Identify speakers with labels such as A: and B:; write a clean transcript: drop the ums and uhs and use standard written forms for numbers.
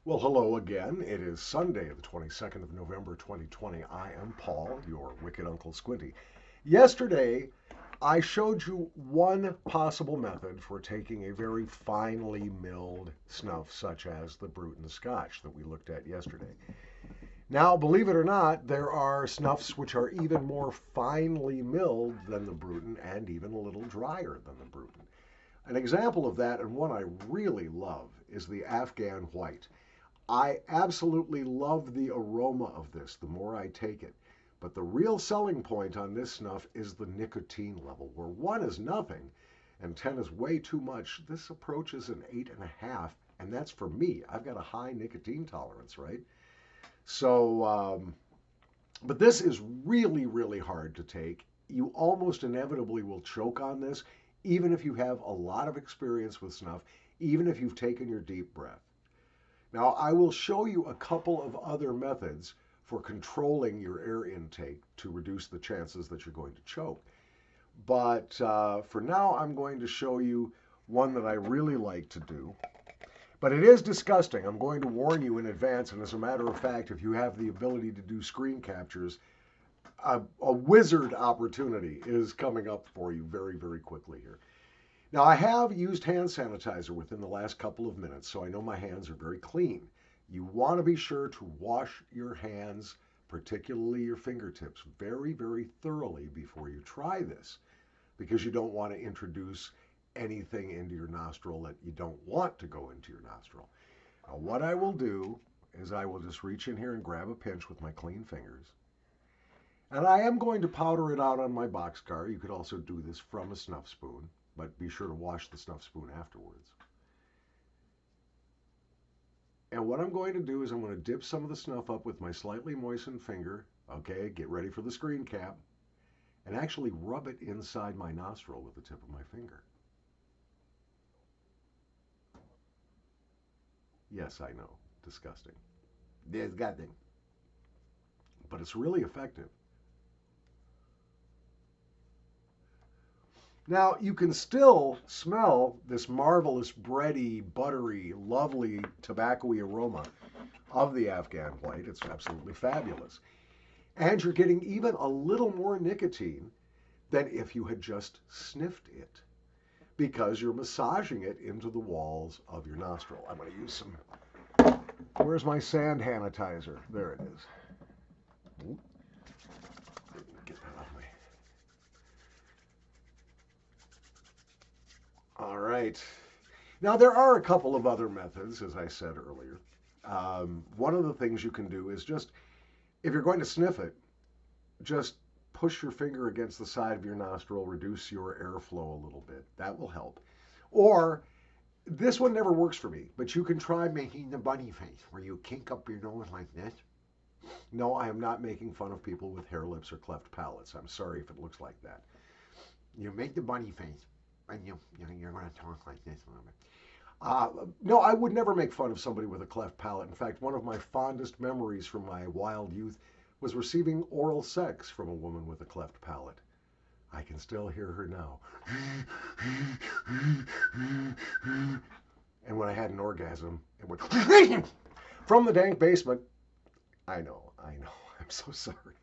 A: Well, hello again. It is Sunday, the 22nd of November, 2020. I am Paul, your wicked Uncle Squinty. Yesterday, I showed you one possible method for taking a very finely milled snuff, such as the Bruton Scotch that we looked at yesterday. Now, believe it or not, there are snuffs which are even more finely milled than the Bruton and even a little drier than the Bruton. An example of that, and one I really love, is the Afghan White. I absolutely love the aroma of this the more I take it. But the real selling point on this snuff is the nicotine level, where 1 is nothing and 10 is way too much. This approaches an 8.5, and that's for me. I've got a high nicotine tolerance, right? So, but this is really, really hard to take. You almost inevitably will choke on this, even if you have a lot of experience with snuff, even if you've taken your deep breath. Now, I will show you a couple of other methods for controlling your air intake to reduce the chances that you're going to choke. But for now, I'm going to show you one that I really like to do. But it is disgusting. I'm going to warn you in advance. And as a matter of fact, if you have the ability to do screen captures, a wizard opportunity is coming up for you very, very quickly here. Now, I have used hand sanitizer within the last couple of minutes, so I know my hands are very clean. You want to be sure to wash your hands, particularly your fingertips, very, very thoroughly before you try this, because you don't want to introduce anything into your nostril that you don't want to go into your nostril. Now, what I will do is I will just reach in here and grab a pinch with my clean fingers. And I am going to powder it out on my boxcar. You could also do this from a snuff spoon, but be sure to wash the snuff spoon afterwards. And what I'm going to do is I'm going to dip some of the snuff up with my slightly moistened finger. Okay, get ready for the screen cap. And actually rub it inside my nostril with the tip of my finger. Yes, I know, disgusting. Disgusting. But it's really effective. Now, you can still smell this marvelous bready, buttery, lovely tobacco-y aroma of the Afghan White. It's absolutely fabulous. And you're getting even a little more nicotine than if you had just sniffed it, because you're massaging it into the walls of your nostril. I'm going to use some. Where's my sand sanitizer? There it is. Get that off me. All right. Now, there are a couple of other methods, as I said earlier. One of the things you can do is just, if you're going to sniff it, just push your finger against the side of your nostril, reduce your airflow a little bit. That will help. Or, this one never works for me, but you can try making the bunny face, where you kink up your nose like this. No, I am not making fun of people with hair lips or cleft palates. I'm sorry if it looks like that. You make the bunny face, and you're going to talk like this a little bit. No, I would never make fun of somebody with a cleft palate. In fact, one of my fondest memories from my wild youth was receiving oral sex from a woman with a cleft palate. I can still hear her now. And when I had an orgasm, it went from the dank basement. I know. I'm so sorry.